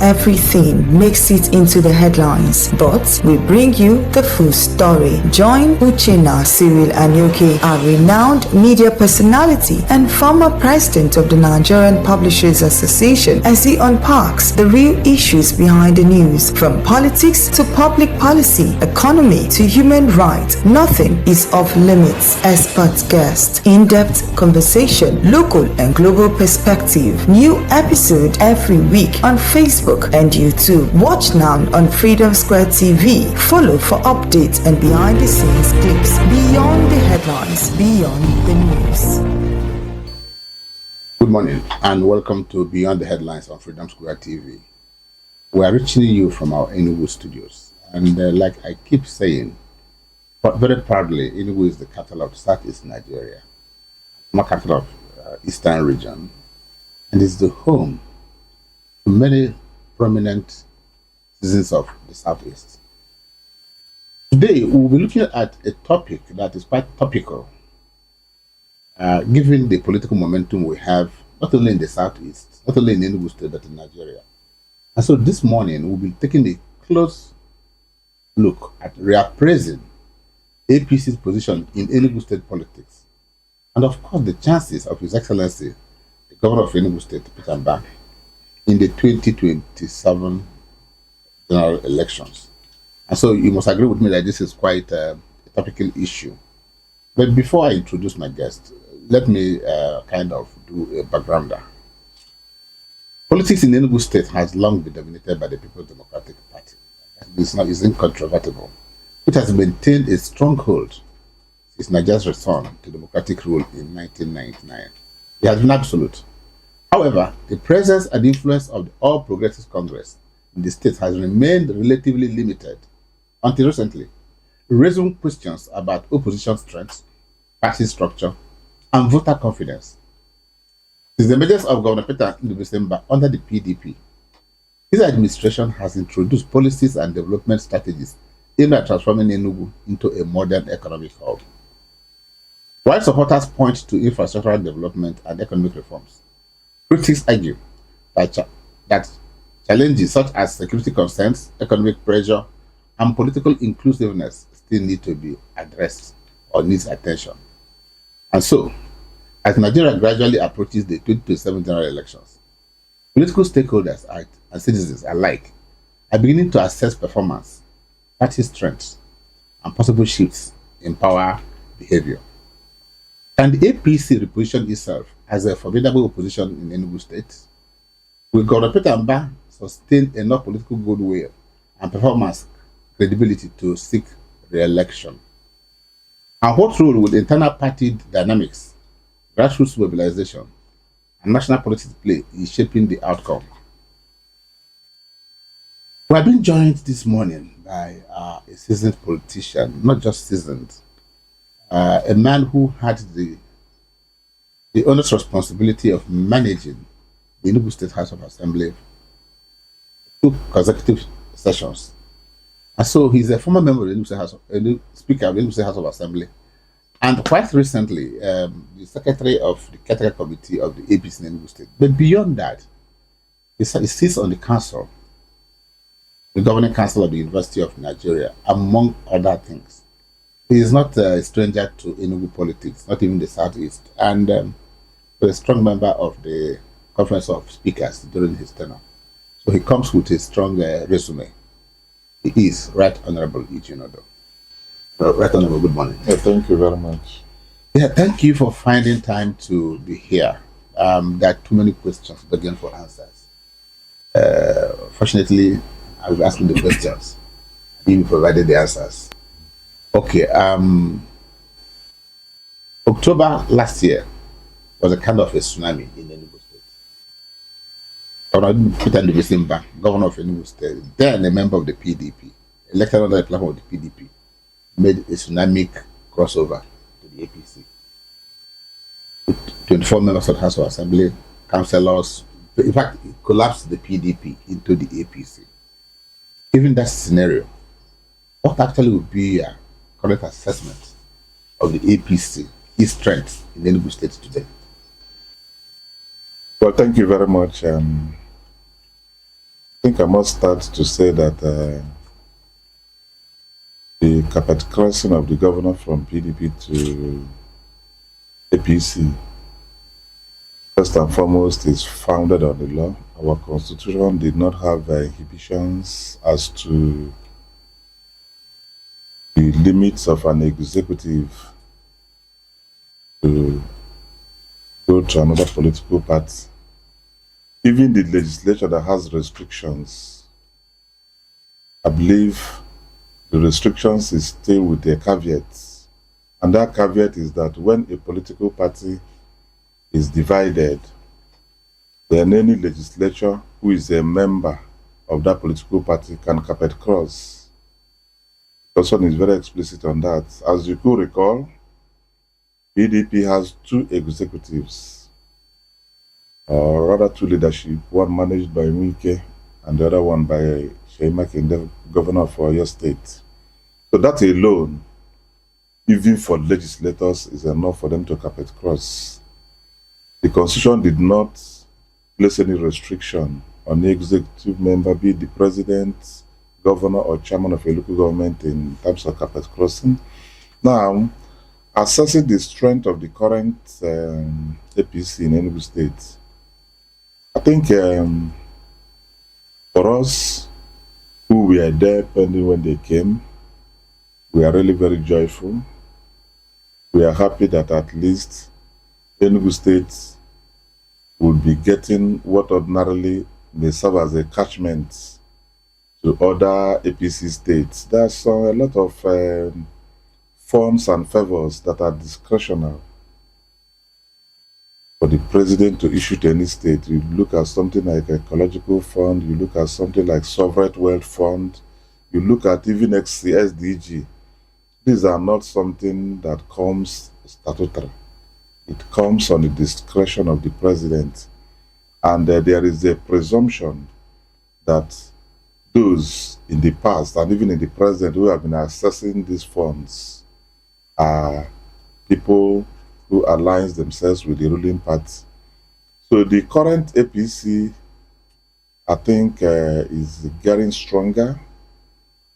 everything makes it into the headlines, but we bring you the full story. Join Uchenna Cyril Anyoke, a renowned media personality and former president of the Nigerian Publishers Association, as he unpacks the real issues behind the news, from politics to public policy, economy to human rights. Nothing is off limits. Expert guest, in-depth conversation, local and global perspective. New episode every week on Facebook and YouTube. Watch now on Freedom Square TV. Follow for updates and behind the scenes clips. Beyond the headlines, beyond the news. Good morning and welcome to Beyond the Headlines on Freedom Square TV. We are reaching you from our Enugu studios, and like I keep saying, but very proudly, Enugu is the capital of Southeast Nigeria, not capital of Eastern region, and is the home to many prominent citizens of the Southeast. Today, we'll be looking at a topic that is quite topical, given the political momentum we have, not only in the Southeast, not only in Enugu State, but in Nigeria. And so this morning, we'll be taking a close look at reappraising APC's position in Enugu State politics, and of course the chances of His Excellency, the Governor of Enugu State, Peter Mbah, in the 2027 general elections. And so you must agree with me that this is quite a topical issue. But before I introduce my guest, let me kind of do a backgrounder. Politics in Enugu State has long been dominated by the People's Democratic Party. It's incontrovertible. It has maintained a stronghold since Nigeria's return to democratic rule in 1999. It has been absolute. However, the presence and influence of the All Progressives Congress in the state has remained relatively limited until recently, raising questions about opposition strength, party structure, and voter confidence. Since the emergence of Governor Peter Mbah under the PDP, his administration has introduced policies and development strategies aimed at transforming Enugu into a modern economic hub. While supporters point to infrastructural development and economic reforms, critics argue that challenges such as security concerns, economic pressure, and political inclusiveness still need to be addressed or needs attention. And so, as Nigeria gradually approaches the 2027 general elections, political stakeholders and citizens alike are beginning to assess performance, party strengths, and possible shifts in power behavior. Can the APC reposition itself as a formidable opposition in Enugu State? Will Governor Peter Mbah sustain enough political goodwill and performance credibility to seek re-election? And what role would internal party dynamics, grassroots mobilization, and national politics play in shaping the outcome? We have been joined this morning by a seasoned politician, not just seasoned, a man who had the honest responsibility of managing the Enugu State House of Assembly 2 consecutive sessions. And so he's a former member of the Enugu State House, Speaker of the Enugu State House of Assembly, and quite recently, the Secretary of the Caretaker Committee of the APC in Enugu State. But beyond that, he sits on the council, the Governing Council of the University of Nigeria, among other things. He is not a stranger to Enugu politics, not even the Southeast, and was a strong member of the Conference of Speakers during his tenure. So he comes with a strong resume. He is Right Honorable Ijinodo. Right Honorable, good morning. Yeah, thank you very much. Yeah, thank you for finding time to be here. There are too many questions begging for answers. Fortunately, I was asking the questions. You provided the answers. Okay. October last year was a kind of a tsunami in Enugu State. Governor Peter Mbah, Governor of Enugu State, then a member of the PDP, elected under the platform of the PDP, made a tsunami crossover to the APC. With 24 members of the House of Assembly, councillors, in fact, it collapsed the PDP into the APC. Given that scenario, what actually would be a correct assessment of the APC, its strength in Enugu State today? Well, thank you very much. think I must start to say that the carpet crossing of the governor from PDP to APC, first and foremost, is founded on the law. Our constitution did not have inhibitions as to the limits of an executive to go to another political party. Even the legislature that has restrictions, I believe the restrictions is still with their caveats. And that caveat is that when a political party is divided, then any legislature who is a member of that political party can carpet cross. The person is very explicit on that. As you could recall, PDP has two executives, or rather two leadership, one managed by Wike and the other one by Seyi Makinde, governor of Oyo State. So that alone, even for legislators, is enough for them to carpet cross. The Constitution did not place any restriction on the executive member, be it the president, governor, or chairman of a local government in terms of carpet crossing. Now, assessing the strength of the current APC in Enugu State, I think for us who were there pending when they came, we are really very joyful. We are happy that at least Enugu State will be getting what ordinarily may serve as a catchment to other APC states. There's a lot of funds and favors that are discretionary for the president to issue to any state. You look at something like ecological fund, you look at something like sovereign wealth fund, you look at even SDG. These are not something that comes statutory. It comes on the discretion of the president. And there is a presumption that those in the past and even in the present who have been accessing these funds are people who align themselves with the ruling party. So the current APC, I think, is getting stronger.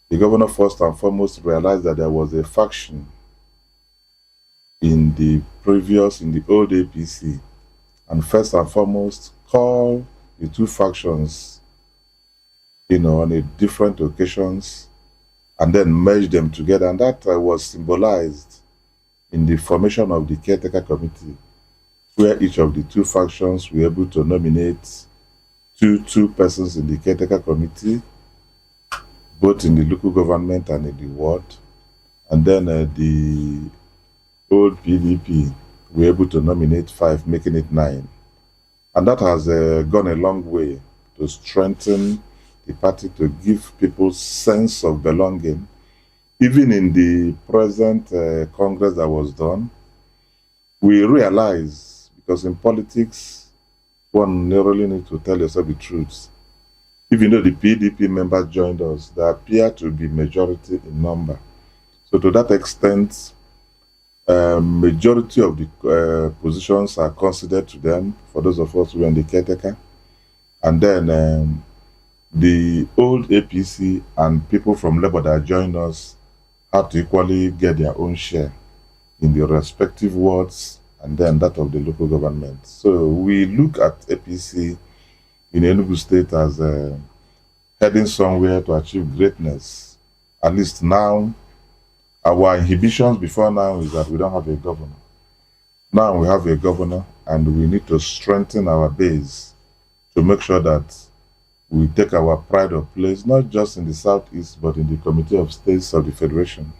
The governor first and foremost realized that there was a faction in the old APC, and first and foremost call the two factions, on a different occasions, and then merge them together. And that was symbolized in the formation of the caretaker committee, where each of the two factions were able to nominate two persons in the caretaker committee, both in the local government and in the ward. And then the old PDP were able to nominate 5, making it 9. And that has gone a long way to strengthen the party, to give people sense of belonging. Even in the present Congress that was done, we realize, because in politics, one really needs to tell yourself the truth. Even though the PDP members joined us, they appear to be majority in number. So to that extent, majority of the positions are considered to them, for those of us who are in the caretaker. And then the old APC and people from Labour that joined us have to equally get their own share in the respective wards and then that of the local government. So we look at APC in Enugu State as heading somewhere to achieve greatness. At least now, our inhibitions before now is that we don't have a governor. Now we have a governor, and we need to strengthen our base to make sure that we take our pride of place, not just in the Southeast, but in the Committee of States of the Federation.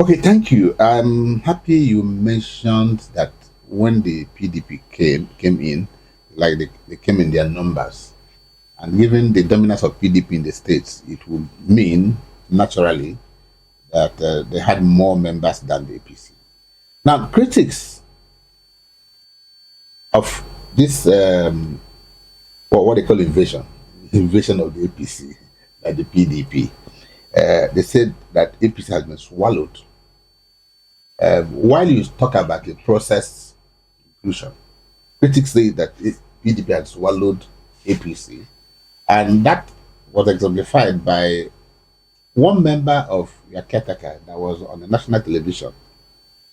Okay, thank you. I'm happy you mentioned that when the PDP came in, like they came in their numbers. And given the dominance of PDP in the states, it would mean, naturally, that they had more members than the APC. Now, critics of this, what they call invasion of the APC, like the PDP, they said that APC has been swallowed. While you talk about the process inclusion, critics say that PDP had swallowed APC, And that was exemplified by one member of your caretaker that was on the national television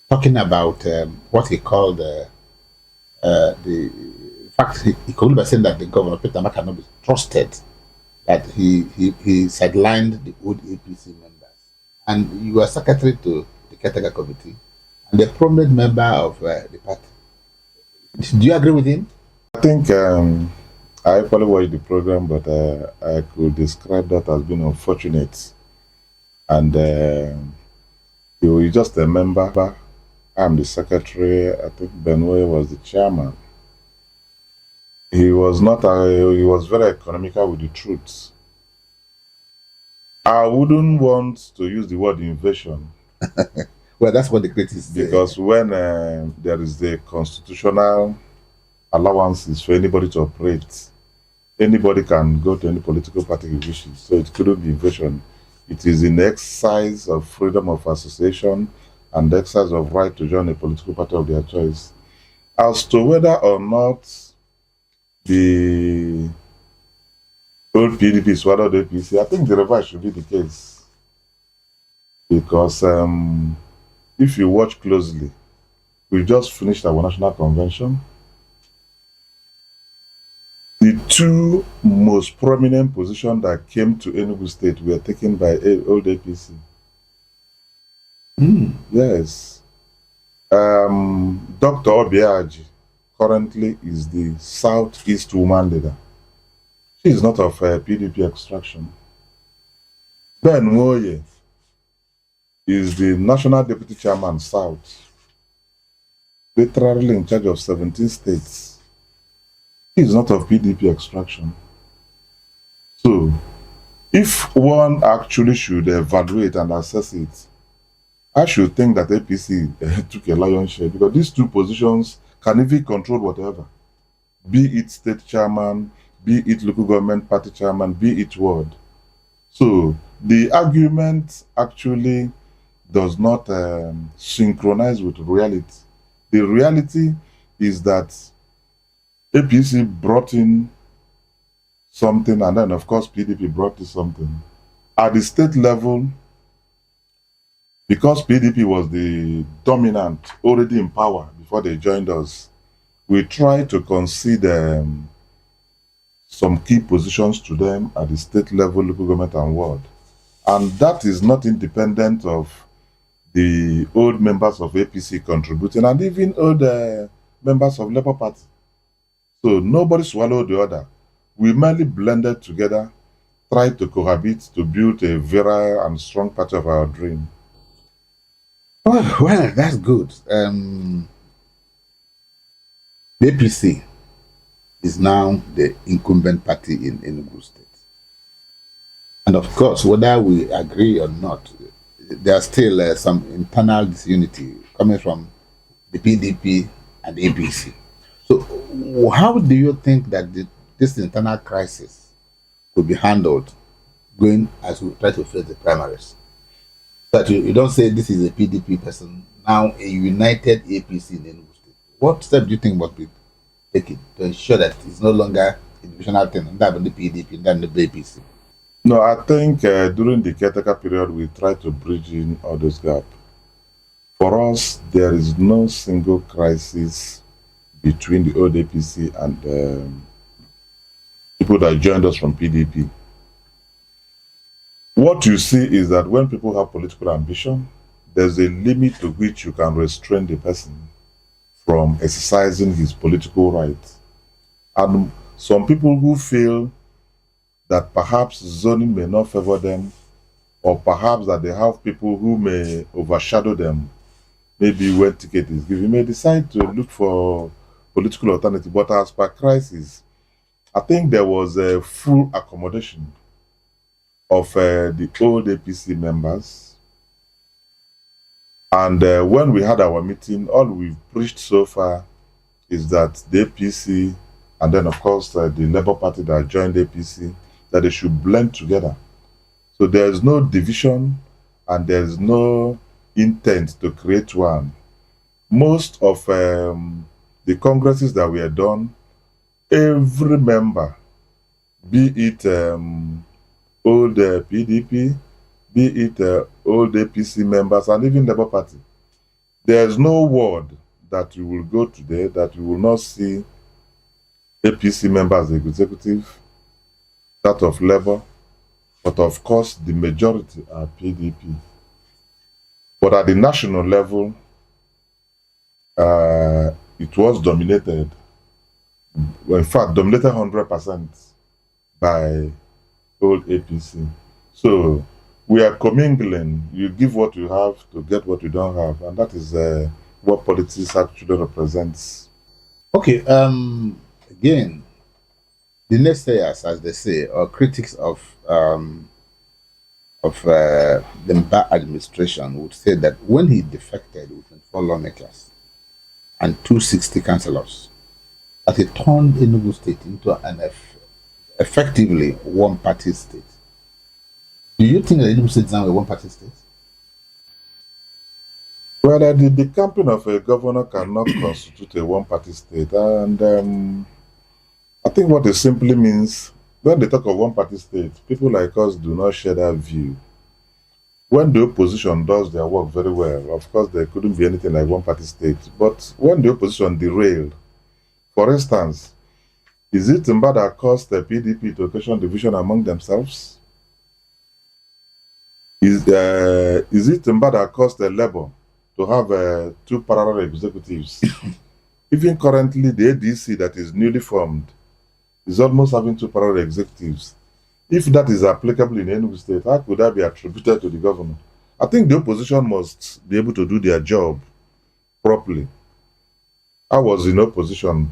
talking about what he called the fact he concluded by saying that the governor Peter Mbah cannot be trusted, that he sidelined the old APC members. And you were secretary to the caretaker committee and a prominent member of the party. Do you agree with him? I think I probably watched the program, but I could describe that as being unfortunate. And he was just a member. I'm the secretary. I think Benway was the chairman. He was not. He was very economical with the truth. I wouldn't want to use the word invasion. Well, that's what the critics say. Because when there is the constitutional allowances for anybody to operate, anybody can go to any political party he wishes. So it couldn't be invasion. It is in exercise of freedom of association and exercise of right to join a political party of their choice. As to whether or not the old PDP swallowed the APC, I think the reverse should be the case. Because if you watch closely, we just finished our national convention. The two most prominent positions that came to Enugu State were taken by old APC. Yes. Dr. Obiaji currently is the Southeast woman leader. She is not of PDP extraction. Ben Moye is the National Deputy Chairman South, literally in charge of 17 states. He is not of PDP extraction. So, if one actually should evaluate and assess it, I should think that APC took a lion's share, because these two positions can even control whatever, be it state chairman, be it local government party chairman, be it ward. So the argument actually does not synchronize with reality. The reality is that APC brought in something, and then of course PDP brought in something. At the state level, because PDP was the dominant, already in power before they joined us, we tried to concede some key positions to them at the state level, local government and ward. And that is not independent of the old members of APC contributing, and even old members of Labour Party. So nobody swallowed the other. We merely blended together, tried to cohabit to build a virile and strong party of our dream. Well, that's good. The APC is now the incumbent party in Enugu State. And of course, whether we agree or not, there's still some internal disunity coming from the PDP and the APC. So how do you think that this internal crisis could be handled going as we try to face the primaries? That you don't say this is a PDP person, now a united APC in Enugu State. What step do you think must be taken to ensure that it's no longer a divisional thing, and that the PDP and then the APC? No, I think during the caretaker period, we tried to bridge in all those gaps. For us, there is no single crisis between the old APC and people that joined us from PDP. What you see is that when people have political ambition, there's a limit to which you can restrain the person from exercising his political rights. And some people who feel that perhaps zoning may not favor them, or perhaps that they have people who may overshadow them, maybe when ticket is given, may decide to look for political alternative. But as per crisis, I think there was a full accommodation of the old APC members. And when we had our meeting, all we've preached so far is that the APC, and then of course the Labour Party that joined the APC, that they should blend together. So there is no division and there is no intent to create one. Most of the congresses that were done, every member be it old PDP, be it old APC members, and even Labour Party. There's no ward that you will go today that you will not see APC members executive, that of Labour, but of course the majority are PDP. But at the national level, it was dominated, well, in fact, dominated 100% by old APC. So we are commingling. You give what you have to get what you don't have, and that is what politics actually represents. Okay. Again, the naysayers, as they say, or critics of the Mbah administration would say that when he defected with 24 lawmakers and 260 councillors, that he turned Enugu state into an effectively one-party state. Do you think that Enugu state is now a one-party state? Well, the campaign of a governor cannot constitute a one-party state, and I think what it simply means, when they talk of one-party state, people like us do not share that view. When the opposition does their work very well, of course, there couldn't be anything like one-party state. But when the opposition derailed, for instance, is it Mbah that caused the PDP to occasion division among themselves? Is it Mbah that caused the Labour to have two parallel executives? Even currently, the ADC that is newly formed is almost having two parallel executives. If that is applicable in Enugu state, how could that be attributed to the governor? I think the opposition must be able to do their job properly. I was in opposition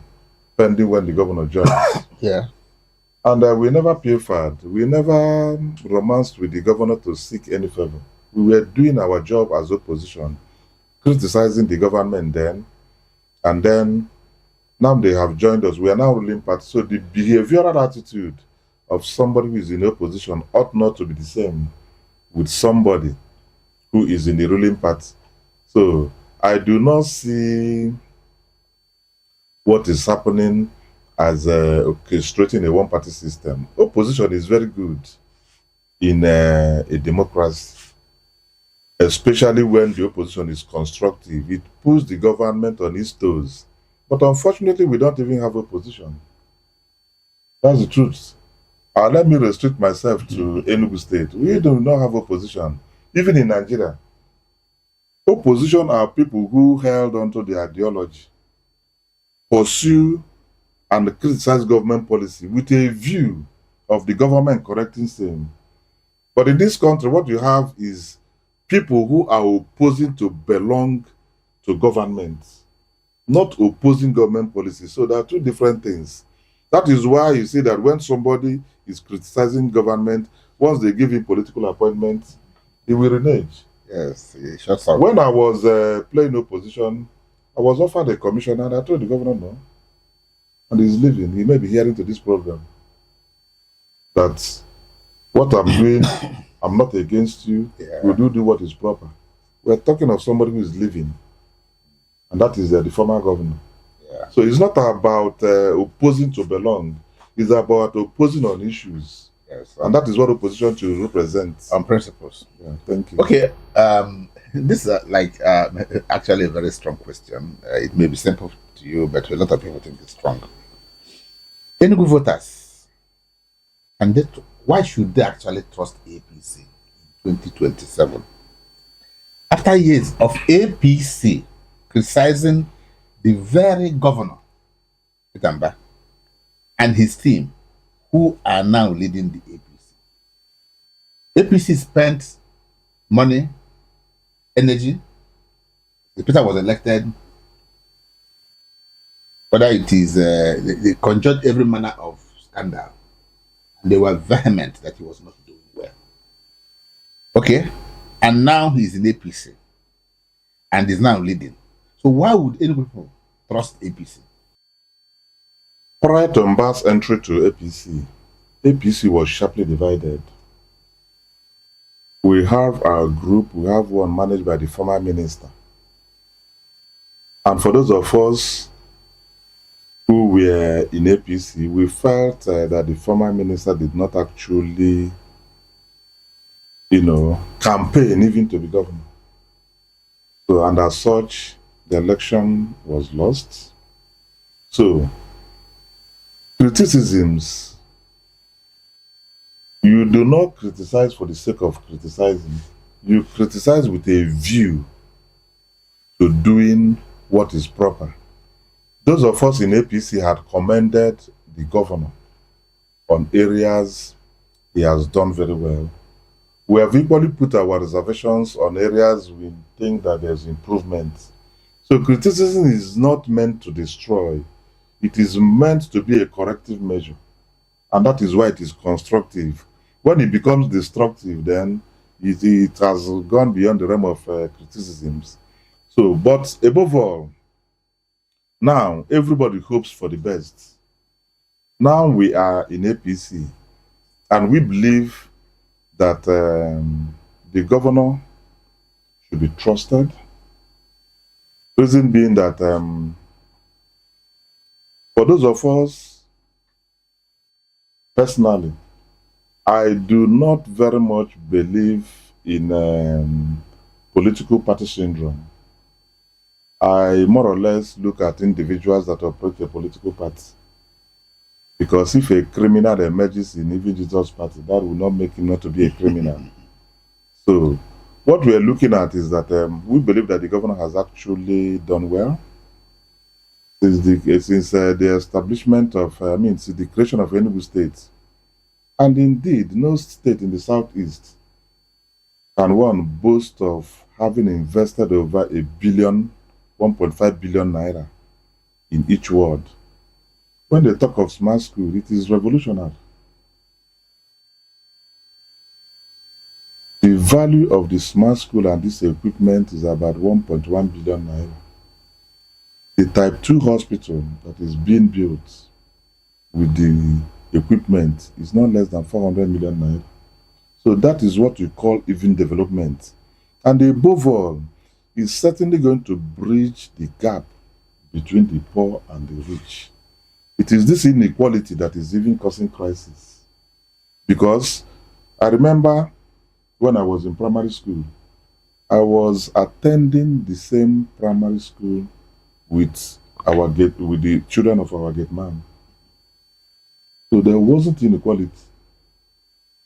pending when the governor joined. Yeah. And we never pilfered. We never romanced with the governor to seek any favor. We were doing our job as opposition, criticizing the government then, and then now they have joined us. We are now ruling party. So the behavioral attitude of somebody who is in opposition ought not to be the same with somebody who is in the ruling party. So I do not see what is happening as orchestrating a one-party system. Opposition is very good in a democracy, especially when the opposition is constructive. It puts the government on its toes. But unfortunately, we don't even have opposition. That's the truth. Let me restrict myself to Enugu State. We do not have opposition. Even in Nigeria, opposition are people who held onto the ideology, pursue and criticize government policy with a view of the government correcting same. But in this country, what you have is people who are opposing to belong to government, not opposing government policy. So there are two different things. That is why you see that when somebody is criticizing government, once they give him political appointments, he will renege. Yes, he shuts up. When I was playing opposition, I was offered a commission and I told the governor no. And he's leaving. He may be hearing to this program that what I'm doing, I'm not against you. Yeah. We do what is proper. We're talking of somebody who is leaving, and that is the former governor. Yeah. So it's not about opposing to belong. It's about opposing on issues. Yes. And that is what opposition should represent. On principles. Yeah, thank you. Okay. This is actually a very strong question. It may be simple to you, but a lot of people think it's strong. Enugu voters, why should they actually trust APC in 2027? After years of APC criticizing the very governor, Mbah, and his team, who are now leading the APC. APC spent money, energy. Peter was elected. Whether it is, they conjured every manner of scandal. And they were vehement that he was not doing well. Okay? And now he's in APC. And is now leading. So why would any people trust APC? Prior to Mbah's entry to APC, APC was sharply divided. We have our group, we have one managed by the former minister. And for those of us who were in APC, we felt that the former minister did not actually, campaign even to be governor. So, and as such, the election was lost. So, criticisms, you do not criticize for the sake of criticizing. You criticize with a view to doing what is proper. Those of us in APC had commended the governor on areas he has done very well. We have equally put our reservations on areas we think that there's improvement. So criticism is not meant to destroy. It is meant to be a corrective measure. And that is why it is constructive. When it becomes destructive, then it has gone beyond the realm of criticisms. So, but above all, now everybody hopes for the best. Now we are in APC, and we believe that the governor should be trusted. Reason being that for those of us, personally, I do not very much believe in political party syndrome. I more or less look at individuals that operate a political party. Because if a criminal emerges in even Jesus' party, that will not make him not to be a criminal. So, what we are looking at is that we believe that the governor has actually done well since the establishment of, since the creation of Enugu State. And indeed, no state in the southeast can one boast of having invested over 1.5 billion naira in each ward. When they talk of smart school, it is revolutionary. The value of the smart school and this equipment is about 1.1 billion naira. The type 2 hospital that is being built with the equipment is not less than 400 million naira. So that is what we call even development. And above all, is certainly going to bridge the gap between the poor and the rich. It is this inequality that is even causing crisis. Because I remember when I was in primary school, I was attending the same primary school with the children of our gate man. So there wasn't inequality.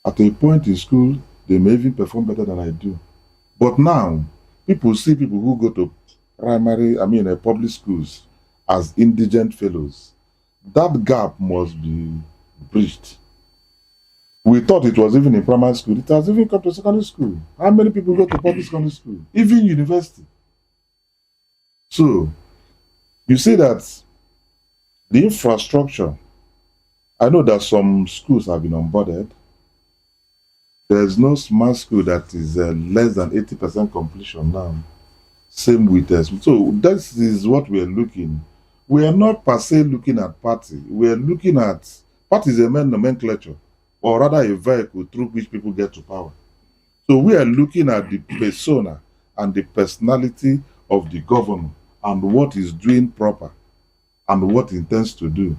At a point in school, they may even perform better than I do. But now, people see people who go to public schools as indigent fellows. That gap must be bridged. We thought it was even in primary school. It has even come to secondary school. How many people go to public secondary school? Even university. So, you see that the infrastructure, I know that some schools have been onboarded. There's no smart school that is less than 80% completion now. Same with us. So this is what we are looking. We are not per se looking at party. We are looking at party is a nomenclature, or rather a vehicle through which people get to power. So we are looking at the persona and the personality of the governor and what is doing proper and what he intends to do.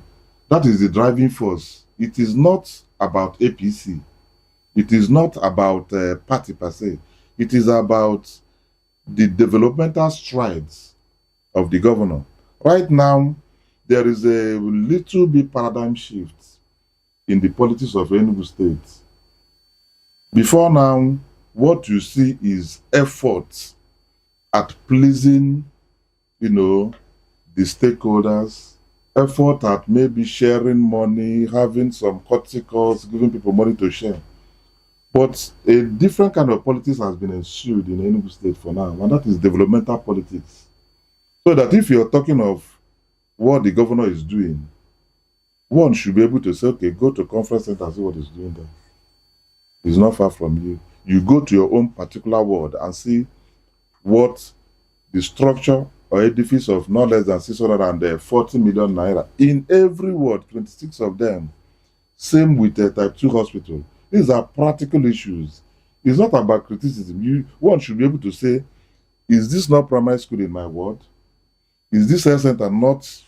That is the driving force. It is not about APC. It is not about party per se. It is about the developmental strides of the governor. Right now, there is a little bit paradigm shift in the politics of Enugu State. Before now, what you see is effort at pleasing, the stakeholders, effort at maybe sharing money, having some courtesy calls, giving people money to share. But a different kind of politics has been ensued in Enugu State for now, and that is developmental politics. So that if you're talking of what the governor is doing, one should be able to say, okay, go to conference center and see what he's doing there. It's not far from you. You go to your own particular ward and see what the structure or edifice of not less than 640 million naira in every ward, 26 of them. Same with the type 2 hospital. These are practical issues. It's not about criticism. One should be able to say, is this not primary school in my ward? Is this health center not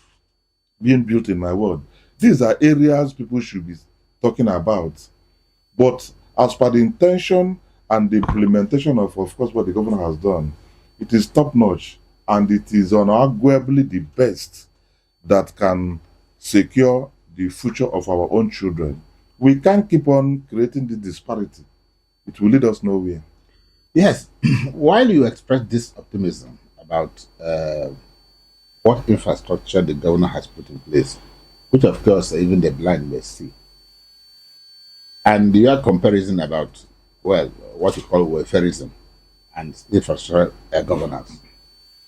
being built in my ward. These are areas people should be talking about. But as per the intention and the implementation of course, what the governor has done, it is top notch and it is unarguably the best that can secure the future of our own children. We can't keep on creating this disparity. It will lead us nowhere. Yes, while you express this optimism about what infrastructure the governor has put in place, which of course even the blind may see, and your comparison about, well, what you call welfareism and infrastructure governance,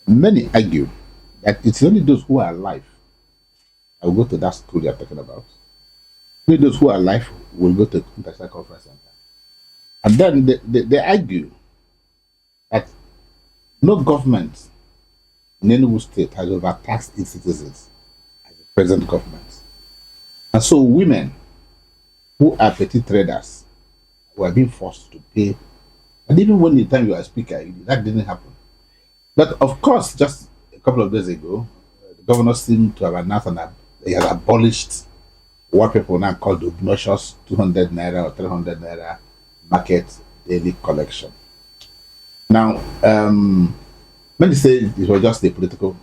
many argue that it's only those who are alive that will go to that school you're talking about. Only those who are alive will go to International Conference Center. And then they argue that no government in Enugu state has overtaxed its citizens as the present government. And so women who are petty traders were being forced to pay. And even when the time you are speaker, that didn't happen. But of course, just a couple of days ago, the governor seemed to have announced that he has abolished what people now call the obnoxious 200 naira or 300 naira market daily collection. Now, many say it was just a political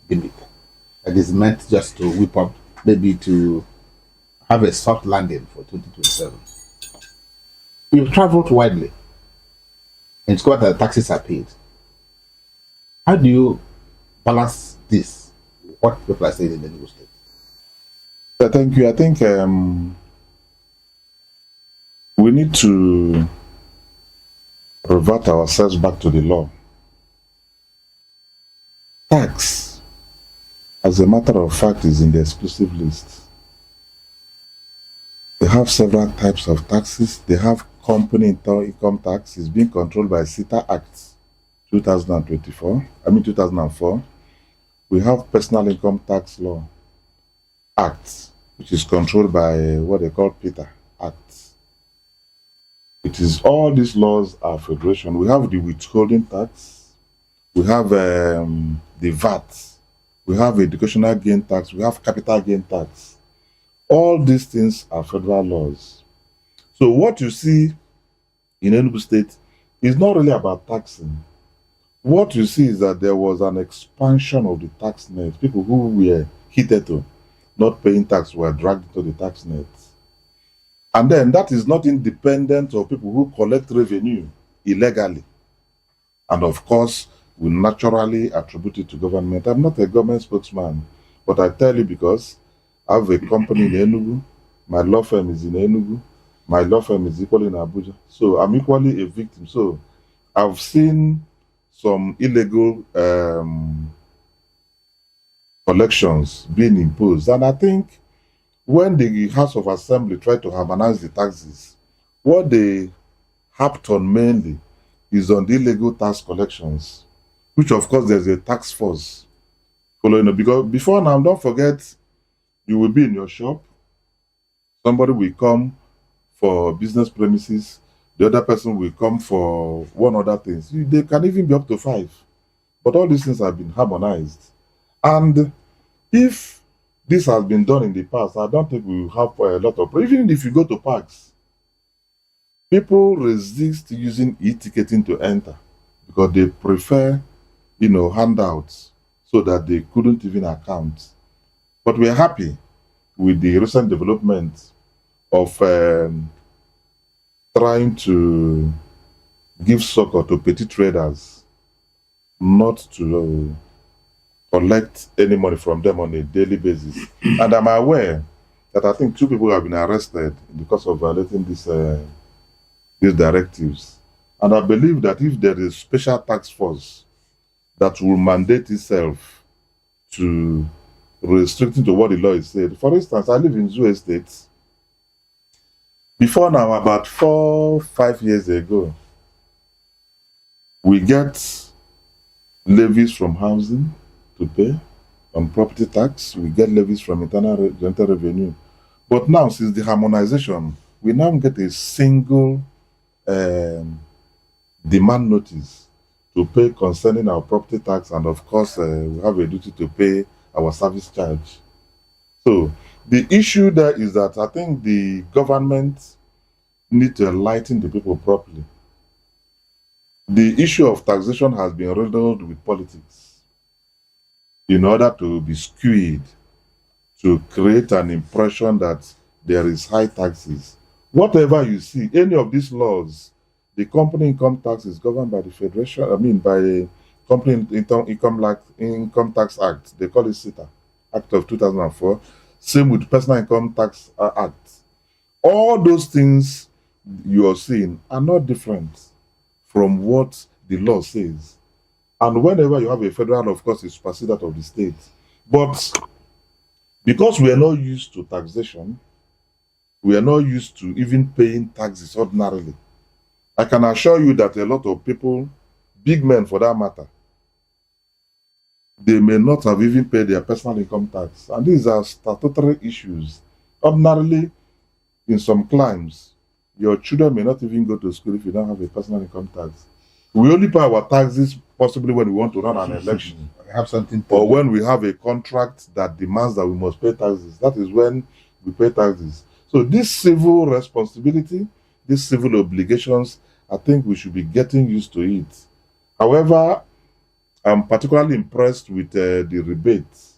gimmick. That is meant just to whip up, maybe to have a soft landing for 2027. We've traveled widely and it's got that taxes are paid. How do you balance this? What people are saying in the Enugu state? Thank you. I think we need to revert ourselves back to the law. Tax, as a matter of fact, is in the exclusive list. They have several types of taxes. They have company income tax. It's being controlled by CETA Act 2004. We have personal income tax law Act, which is controlled by what they call PETA Act. It is all these laws are federation. We have the withholding tax. We have the VAT. We have educational gain tax. We have capital gain tax. All these things are federal laws. So what you see in Enugu State is not really about taxing. What you see is that there was an expansion of the tax net. People who were hitherto not paying tax were dragged into the tax net. And then that is not independent of people who collect revenue illegally. And of course, we naturally attribute it to government. I'm not a government spokesman, but I tell you because I have a company in Enugu. My law firm is in Enugu. My law firm is equally in Abuja. So I'm equally a victim. So I've seen some illegal collections being imposed. And I think when the House of Assembly tried to harmonize the taxes, what they harped on mainly is on the illegal tax collections, which of course there's a tax force following it. Because before now, don't forget, you will be in your shop, somebody will come for business premises, the other person will come for one other thing. They can even be up to 5. But all these things have been harmonized. And if this has been done in the past, I don't think we will have a lot of, even if you go to parks, people resist using e-ticketing to enter because they prefer, handouts so that they couldn't even account. But we're happy with the recent development of trying to give succor to petty traders, not to collect any money from them on a daily basis. And I'm aware that I think 2 people have been arrested because of violating these directives. And I believe that if there is special task force that will mandate itself to restricting to what the law is said. For instance, I live in Zoo Estate. Before now, about 4-5 years ago, we get levies from housing to pay on property tax. We get levies from internal rental revenue. But now, since the harmonization, we now get a single demand notice to pay concerning our property tax, and of course, we have a duty to pay our service charge. So the issue there is that I think the government need to enlighten the people properly. The issue of taxation has been riddled with politics in order to be skewed, to create an impression that there is high taxes. Whatever you see, any of these laws, the company income tax is governed by the federation, by the Company Income Tax Act. They call it CITA, Act of 2004. Same with Personal Income Tax Act. All those things you are seeing are not different from what the law says. And whenever you have a federal, of course, it's superseded that of the state. But because we are not used to taxation, we are not used to even paying taxes ordinarily. I can assure you that a lot of people, big men for that matter, they may not have even paid their personal income tax. And these are statutory issues. Ordinarily, in some climes, your children may not even go to school if you don't have a personal income tax. We only pay our taxes possibly when we want to run an election. Have something or when we have a contract that demands that we must pay taxes. That is when we pay taxes. So this civil responsibility, these civil obligations, I think we should be getting used to it. However, I'm particularly impressed with the rebates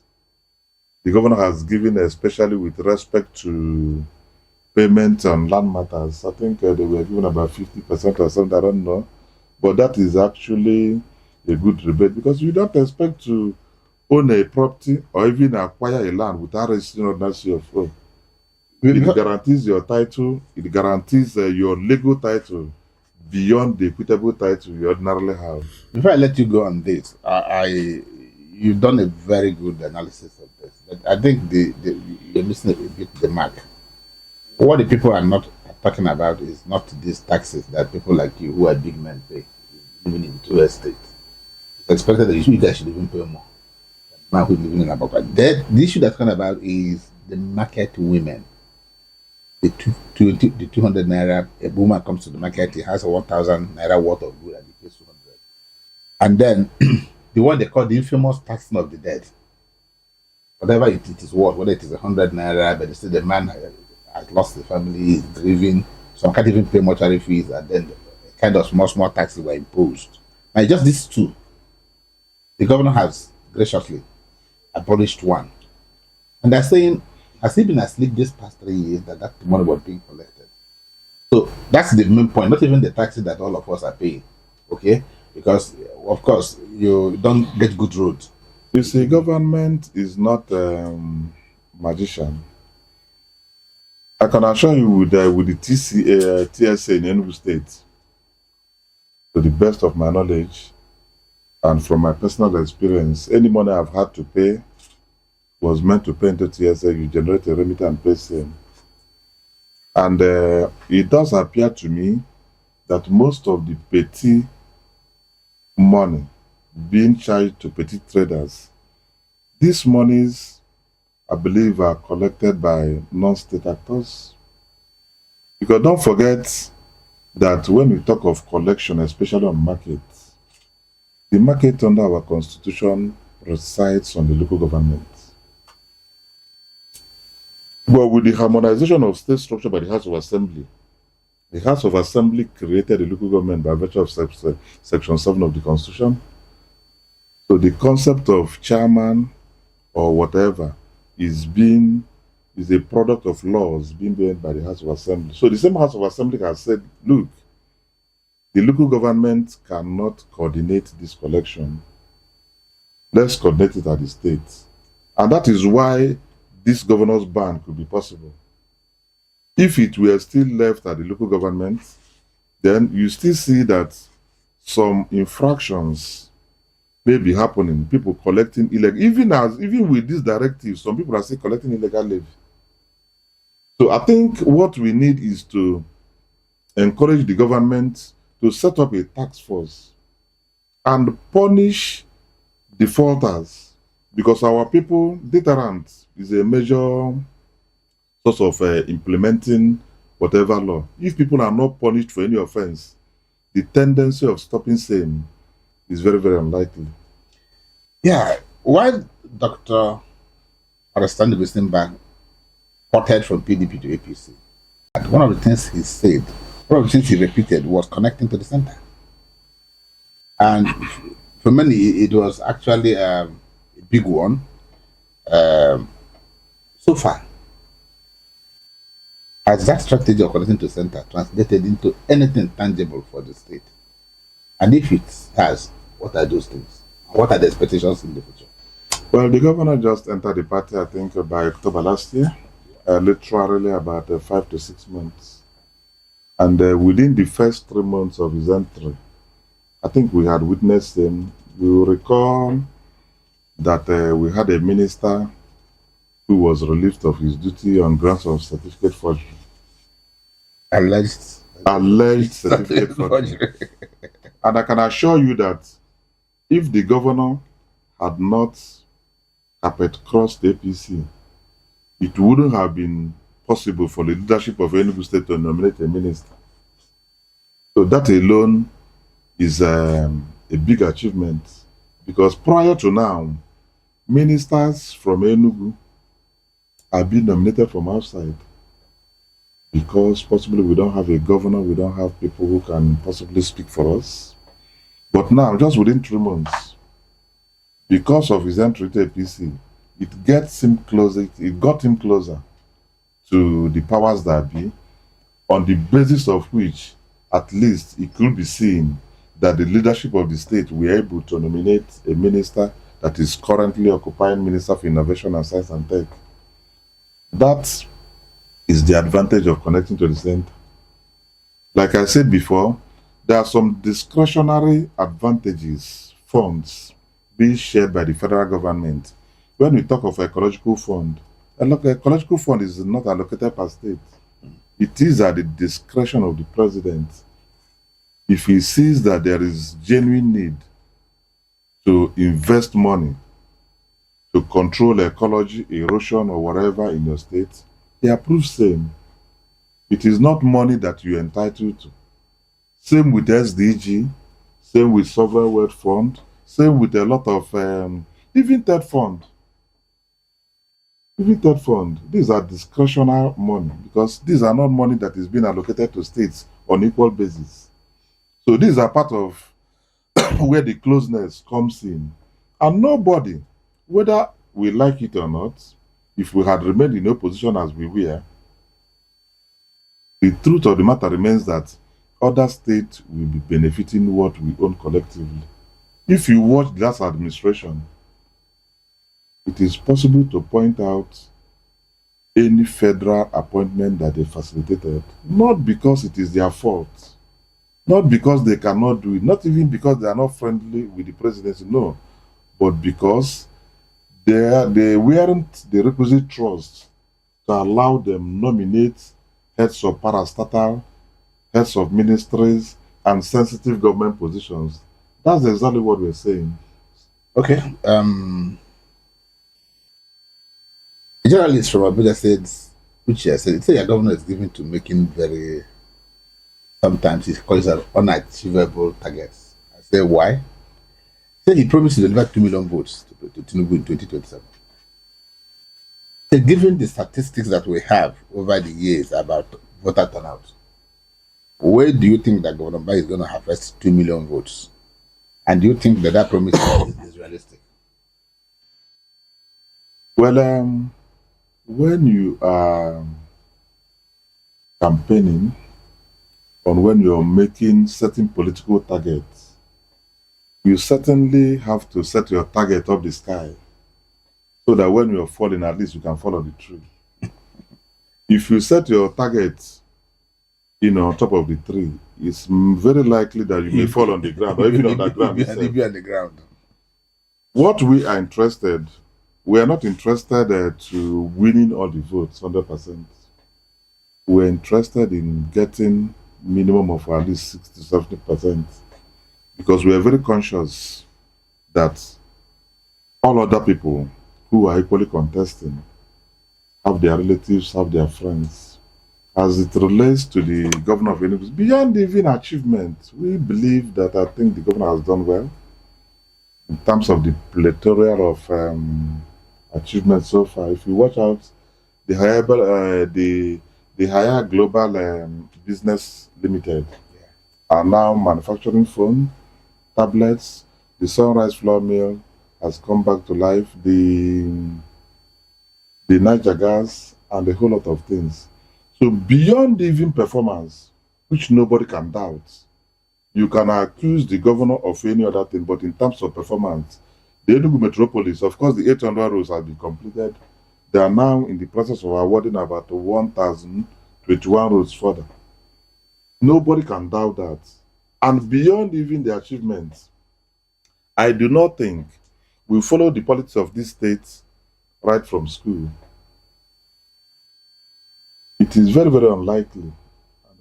the governor has given, especially with respect to payment on land matters. I think they were given about 50% or something, I don't know. But that is actually a good rebate because you don't expect to own a property or even acquire a land without registering ownership of own. It guarantees your title, it guarantees your legal title beyond the equitable title you ordinarily have. Before I let you go on this, you've done a very good analysis of this. But I think you're missing a bit the mark. What the people are not talking about is not these taxes that people like you who are big men pay, living in two estates. It's expected that you guys should even pay more. Man who's living in Ababa. The issue that's talking about is the market women. The 200 naira, a woman comes to the market, he has a 1,000 naira worth of good and he pays 200. And then the one they call the infamous taxing of the dead. Whatever it is worth, whether it is 100 naira, but still the man has lost the family, is grieving, some can't even pay mortuary fees, and then kind of small taxes were imposed. Now, just these two, the governor has graciously abolished one. And they're saying, has he been asleep this past 3 years that money was being collected? So that's the main point, not even the taxes that all of us are paying, okay? Because, of course, you don't get good roads. You see, government is not magician. I can assure you with the TSA in Enugu State, to the best of my knowledge and from my personal experience, any money I've had to pay was meant to pay into TSA. You generate a remittance and pay same. And it does appear to me that most of the petty money being charged to petty traders, these monies, I believe, are collected by non-state actors. Because don't forget that when we talk of collection, especially on markets, the market under our constitution resides on the local government. But with the harmonization of state structure by the House of Assembly, the House of Assembly created the local government by virtue of Section 7 of the Constitution. So the concept of chairman or whatever is a product of laws being made by the House of Assembly. So the same House of Assembly has said, look, the local government cannot coordinate this collection. Let's coordinate it at the state. And that is why this governor's ban could be possible. If it were still left at the local government, then you still see that some infractions may be happening. People collecting illegal, even with this directive, some people are still collecting illegal levy. So I think what we need is to encourage the government to set up a task force and punish defaulters, because our people, deterrent is a major source of implementing whatever law. If people are not punished for any offense, the tendency of stopping same is very, very unlikely. Yeah, while Dr. understandably, Mbah ported from PDP to APC. And one of the things he said, one of the things he repeated was connecting to the center. And for many, it was actually a big one. So far, has that strategy of connecting to the center translated into anything tangible for the state? And if it has, what are those things? What are the expectations in the future? Well, the governor just entered the party, I think, by October last year, literally about 5 to 6 months. And within the first 3 months of his entry, I think we had witnessed him. We will recall that we had a minister who was relieved of his duty on grounds of certificate forgery. Alleged certificate forgery. And I can assure you that if the governor had not carpet crossed the APC, it wouldn't have been possible for the leadership of Enugu State to nominate a minister. So that alone is a big achievement, because prior to now, ministers from Enugu are being nominated from outside, because possibly we don't have a governor, we don't have people who can possibly speak for us. But now, just within 3 months, because of his entry to APC, it gets him closer, it got him closer to the powers that be, on the basis of which, at least, it could be seen that the leadership of the state were able to nominate a minister that is currently occupying Minister for Innovation and Science and Tech. That is the advantage of connecting to the center. Like I said before, there are some discretionary advantages, funds, being shared by the federal government. When we talk of ecological fund, an ecological fund is not allocated per state. It is at the discretion of the president. If he sees that there is genuine need to invest money to control ecology, erosion, or whatever in your state, he approves same. It is not money that you're entitled to. Same with SDG, same with Sovereign Wealth Fund, same with a lot of, even third fund. Even third fund, these are discretionary money, because these are not money that is being allocated to states on equal basis. So these are part of where the closeness comes in. And nobody, whether we like it or not, if we had remained in opposition as we were, the truth of the matter remains that other states will be benefiting what we own collectively. If you watch the last administration, it is possible to point out any federal appointment that they facilitated, not because it is their fault, not because they cannot do it, not even because they are not friendly with the presidency, no, but because they weren't the requisite trust to allow them nominate heads of parastatal, heads of ministries, and sensitive government positions. That's exactly what we're saying. Okay. A journalist from Abuja said, which I said, your governor is given to making very, sometimes he calls it unachievable targets. I say, why? He said he promised to deliver 2 million votes to Enugu in 2027. So given the statistics that we have over the years about voter turnout, where do you think that Governor Mbah is going to harvest 2 million votes? And do you think that that promise is realistic? Well, when you are campaigning, or when you're making certain political targets, you certainly have to set your target up the sky, so that when you're falling, at least you can follow the tree. If you set your target, on top of the tree, it's very likely that you may fall on the ground, or even on the ground. Be on the ground. What we are interested, we are not interested to winning all the votes 100%. We're interested in getting minimum of at least 60 to 70%, because we are very conscious that all other people who are equally contesting have their relatives, have their friends. As it relates to the governor of Enugu, beyond even achievement, we believe that I think the governor has done well in terms of the plethora of achievements so far. If you watch out, the higher global business limited are now manufacturing phone, tablets. The Sunrise Flour Mill has come back to life. The Niger gas and a whole lot of things. So beyond even performance, which nobody can doubt, you can accuse the governor of any other thing, but in terms of performance, the Enugu metropolis, of course, the 800 roads have been completed. They are now in the process of awarding about 1,021 roads further. Nobody can doubt that. And beyond even the achievements, I do not think we follow the politics of this state right from school. It is very, very unlikely,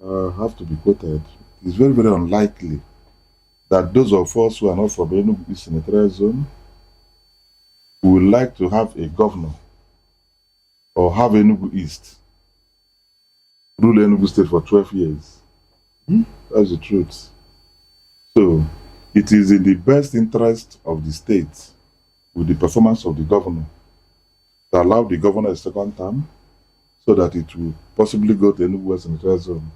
and I have to be quoted, it is very, very unlikely that those of us who are not from Enugu senatorial zone would like to have a governor or have Enugu East rule Enugu State for 12 years. That's the truth. So, it is in the best interest of the state, with the performance of the governor, to allow the governor a second term so that it will possibly go to Enugu West senatorial zone.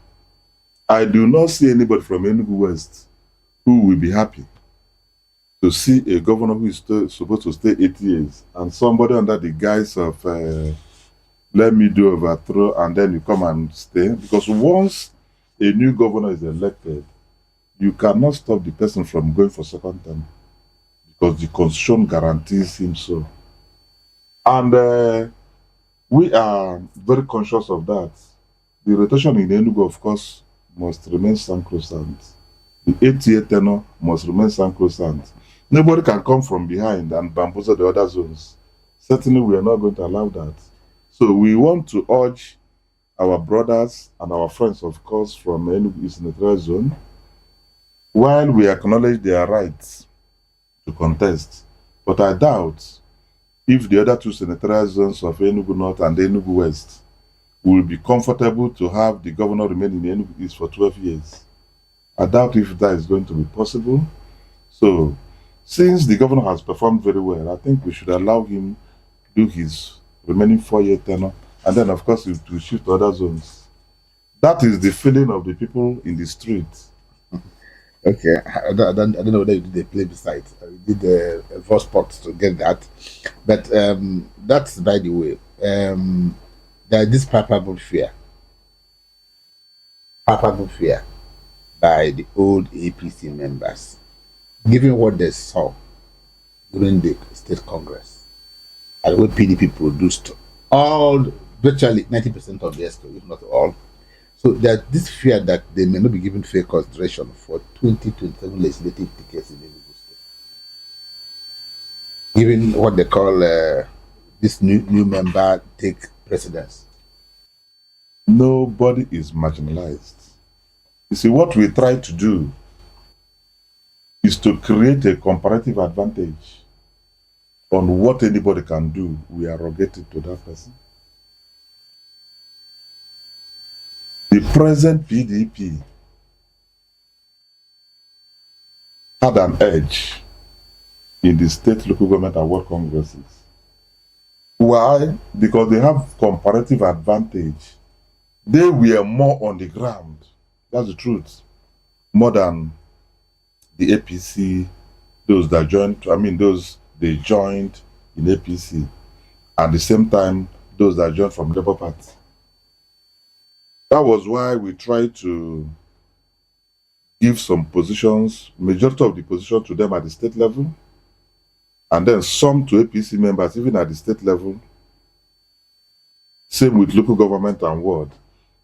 I do not see anybody from Enugu West who will be happy to see a governor who is supposed to stay 8 years and somebody under the guise of let me do overthrow and then you come and stay. Because once a new governor is elected, you cannot stop the person from going for second term because the constitution guarantees him so. And we are very conscious of that. The rotation in Enugu, of course, must remain sacrosanct. The 8-year tenure must remain sacrosanct. Nobody can come from behind and bamboozle the other zones. Certainly, we are not going to allow that. So we want to urge our brothers and our friends, of course, from Enugu senatorial zone, while we acknowledge their rights to contest. But I doubt if the other two senatorial zones of Enugu North and Enugu West will be comfortable to have the governor remain in Enugu East for 12 years. I doubt if that is going to be possible. So, since the governor has performed very well, I think we should allow him do his remaining 4-year tenure, and then, of course, to shift to other zones. That is the feeling of the people in the street. Okay, I don't know whether you did a play beside. You did a voice spot to get that. But that's by the way. There is this palpable fear by the old APC members, given what they saw during the state congress, and what PDP produced virtually 90% of the ESCO, if not all. So there's this fear that they may not be given fair consideration for 2027 legislative tickets in Enugu State, given what they call this new member take precedence. Nobody is marginalized. You see, what we try to do is to create a comparative advantage on what anybody can do. We arrogate it to that person. The present PDP had an edge in the state local government award congresses. Why? Because they have comparative advantage. They were more on the ground. That's the truth. More than the APC, those that joined, those they joined in APC. At the same time, those that joined from Labour Party. That was why we tried to give some positions, majority of the positions to them at the state level, and then some to APC members, even at the state level. Same with local government and ward.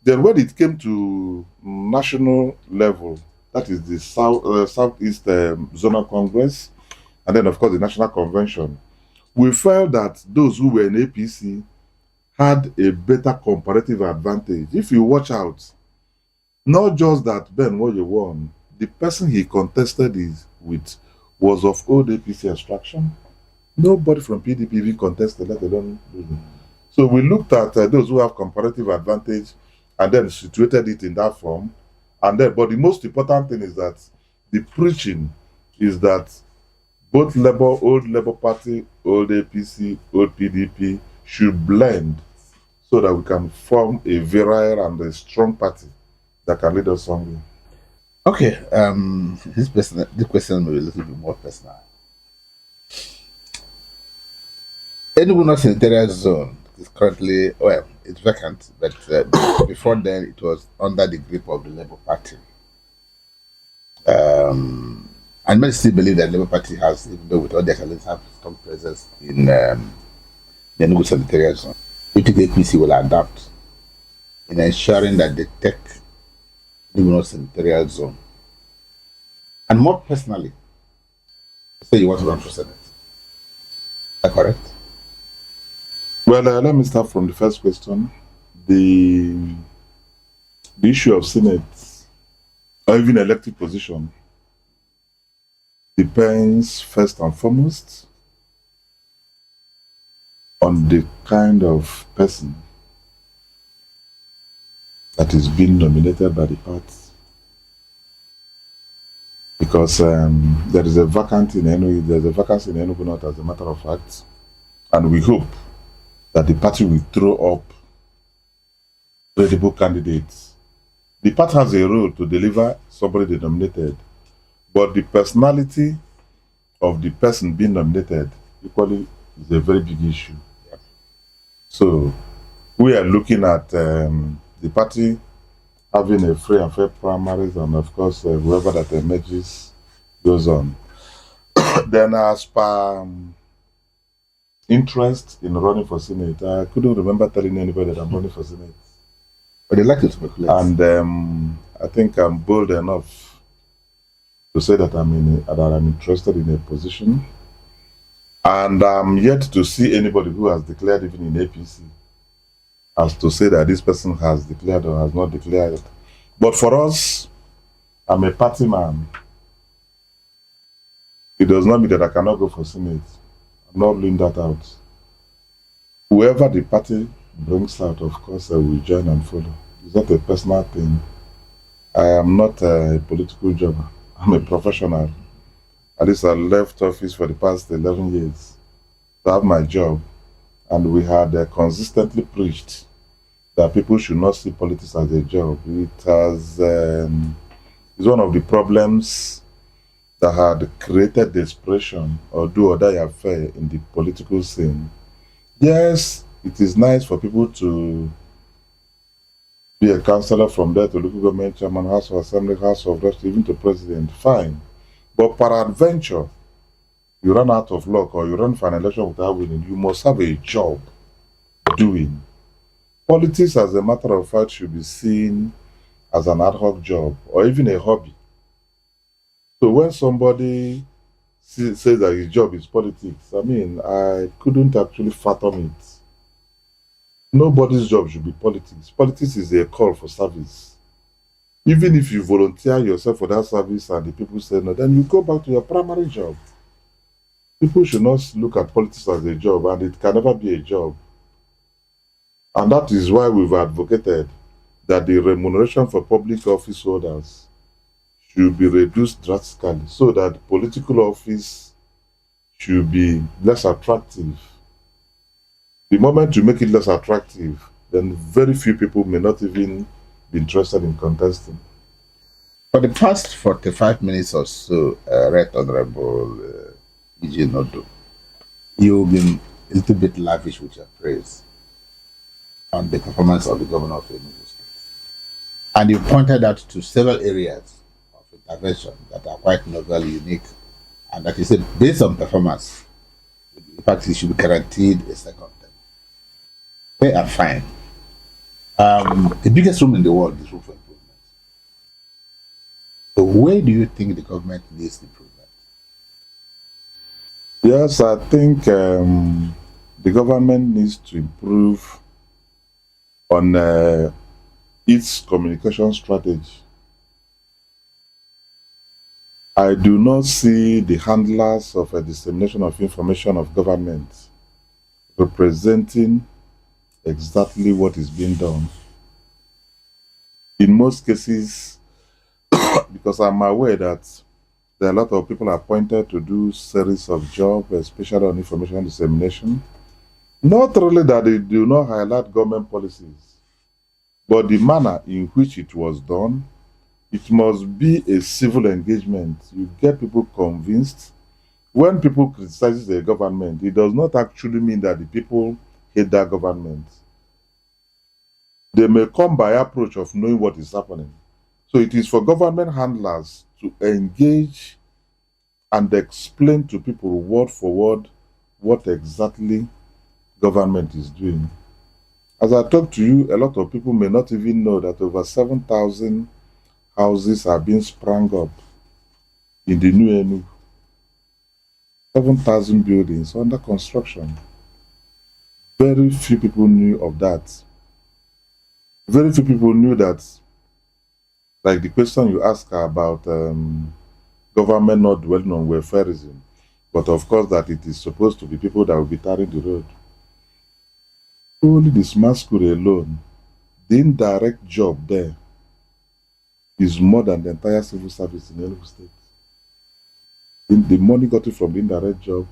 Then when it came to national level, that is the Southeast Zonal Congress, and then of course the National Convention, we felt that those who were in APC had a better comparative advantage. If you watch out, not just that Ben Woye won, the person he contested with was of old APC extraction. Nobody from PDP even contested, let alone do that. So we looked at those who have comparative advantage and then situated it in that form. And then, but the most important thing is that the preaching is that Both old Labour Party, old APC, old PDP should blend so that we can form a virile and a strong party that can lead us somewhere. Okay, this question may be a little bit more personal. Enugu North Senatorial Zone is currently, well, it's vacant, but before then it was under the grip of the Labour Party. And many still believe that the Labour Party has, even though with all their challenges, have strong presence in the Enugu Senatorial Zone. Do you think the APC will adapt in ensuring that they take Enugu North Senatorial Zone? And more personally, say you want to run for Senate. Is that correct? Well, let me start from the first question. The issue of Senate or even elected position depends first and foremost on the kind of person that is being nominated by the party. Because there is a vacancy in Enugu North, as a matter of fact, and we hope that the party will throw up credible candidates. The party has a role to deliver somebody they nominated, but the personality of the person being nominated equally is a very big issue. So we are looking at the party having a free and fair primaries, and of course whoever that emerges goes on. Then as per interest in running for Senate, I couldn't remember telling anybody that I'm running for Senate. But they like to speculate. And I think I'm bold enough to say that I'm interested in a position. And I'm yet to see anybody who has declared, even in APC, as to say that this person has declared or has not declared. But for us, I'm a party man. It does not mean that I cannot go for Senate. I'm not ruling that out. Whoever the party brings out, of course, I will join and follow. It's not a personal thing. I am not a political jobber. I'm a professional. At least I left office for the past 11 years to have my job. And we had consistently preached that people should not see politics as a job. It has, it's one of the problems that had created desperation or do or die affair in the political scene. Yes, it is nice for people to be a councillor, from there to local government chairman, House of Assembly, House of Reps, even to president, fine. But peradventure, you run out of luck or you run for an election without winning, you must have a job doing. Politics, as a matter of fact, should be seen as an ad hoc job or even a hobby. So when somebody says that his job is politics, I mean, I couldn't actually fathom it. Nobody's job should be politics. Politics is a call for service. Even if you volunteer yourself for that service and the people say no, then you go back to your primary job. People should not look at politics as a job, and it can never be a job. And that is why we've advocated that the remuneration for public office holders should be reduced drastically so that political office should be less attractive. The moment you make it less attractive, then very few people may not even be interested in contesting. For the past 45 minutes or so, Right Honorable E.J. Nodo, you've been a little bit lavish with your praise on the performance of the governor of Enugu State. And you pointed out to several areas of intervention that are quite novel, unique, and that you said, based on performance, in fact, he should be guaranteed a second term. They are fine. The biggest room in the world is room for improvement. So where do you think the government needs improvement? Yes, I think the government needs to improve on its communication strategy. I do not see the handlers of a dissemination of information of government representing exactly what is being done. In most cases, because I'm aware that There are a lot of people appointed to do series of jobs, especially on information dissemination. Not really that they do not highlight government policies, but the manner in which it was done, it must be a civil engagement. You get people convinced. When people criticize the government, it does not actually mean that the people hate that government. They may come by approach of knowing what is happening. So it is for government handlers to engage and explain to people word for word what exactly government is doing. As I talk to you, a lot of people may not even know that over 7,000 houses are being sprung up in the new Enugu. 7,000 buildings under construction. Very few people knew of that. Very few people knew that, like the question you ask about government not dwelling on welfareism, but of course that it is supposed to be people that will be tarring the road. Only the smart school alone, the indirect job there is more than the entire civil service in Enugu State. The money got it from the indirect job.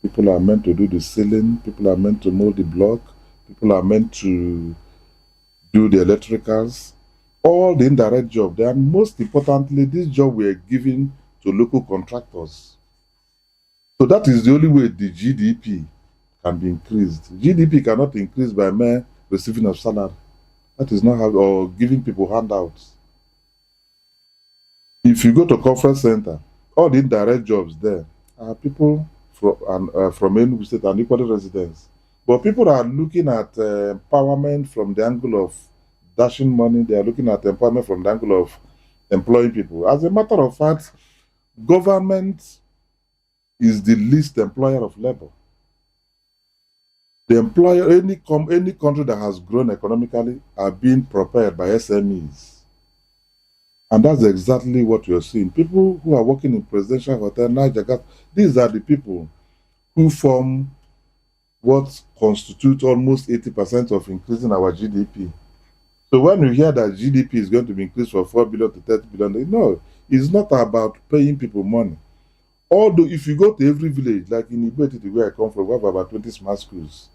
People are meant to do the ceiling, people are meant to mold the block, people are meant to do the electricals, all the indirect job. And most importantly, this job we are giving to local contractors. So that is the only way the GDP can be increased. GDP cannot increase by mere receiving of salary. That is not how, or giving people handouts. If you go to conference center, all the indirect jobs there are people from Enugu State and equally residents. But people are looking at empowerment from the angle of dashing money. They are looking at empowerment from the angle of employing people. As a matter of fact, government is the least employer of labor. The employer, any country that has grown economically are being propelled by SMEs. And that's exactly what you're seeing. People who are working in Presidential Hotel, Niger, these are the people who form what constitutes almost 80% of increasing our GDP. So when you hear that GDP is going to be increased from 4 billion to 30 billion, no, it's not about paying people money. Although if you go to every village, like in Ibetiti, where I come from, we have about 20 smart schools.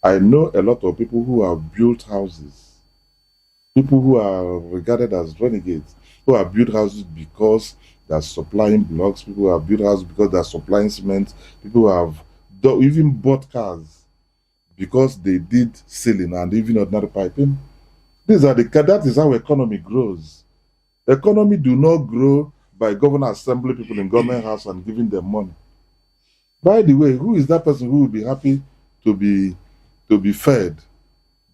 I know a lot of people who have built houses. People who are regarded as renegades, who have built houses because they are supplying blocks, people who have built houses because they are supplying cement, people who have even bought cars because they did ceiling and even ordinary piping. That is how economy grows. Economy do not grow by governor assembly people in government house and giving them money. By the way, who is that person who will be happy to be fed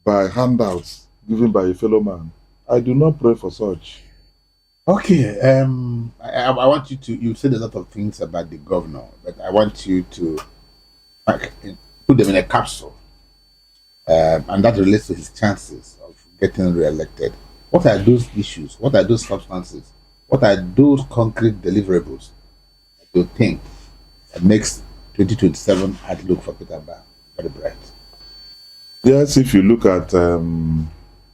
by handouts given by a fellow man? I do not pray for such. Okay, I want you to, you said a lot of things about the governor, but I want you to put them in a capsule, and that relates to his chances of getting re-elected. What are those issues? What are those substances? What are those concrete deliverables that you think that makes 2027 outlook for Peter Mbah very bright? Yes, if you look at,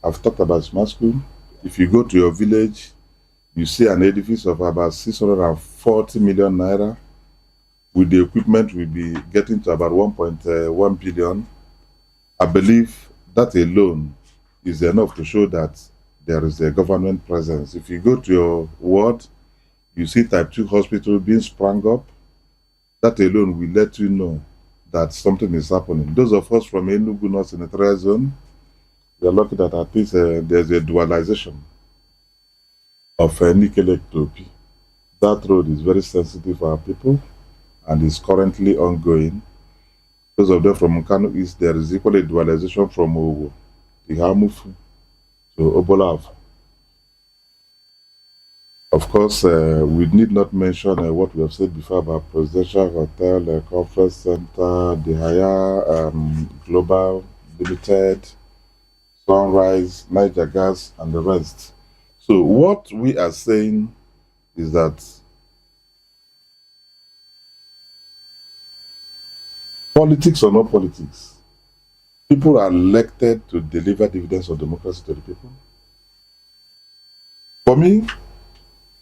I've talked about smart school. If you go to your village, you see an edifice of about 640 million naira. With the equipment, we'll be getting to about 1.1 billion. I believe that alone is enough to show that there is a government presence. If you go to your ward, you see type 2 hospital being sprung up. That alone will let you know that something is happening. Those of us from Enugu North Senatorial Zone, we are lucky that at least there's a dualization of Nikele to Opi. That road is very sensitive for our people and is currently ongoing. Those of them from Nkanu East, there is equally dualization from Owo, Ihamufu to Obolav. Of course, we need not mention what we have said before about Presidential Hotel, Conference Center, the Haya Global Limited, Sunrise, Niger Gas, and the rest. So what we are saying is that politics or no politics, people are elected to deliver dividends of democracy to the people. For me,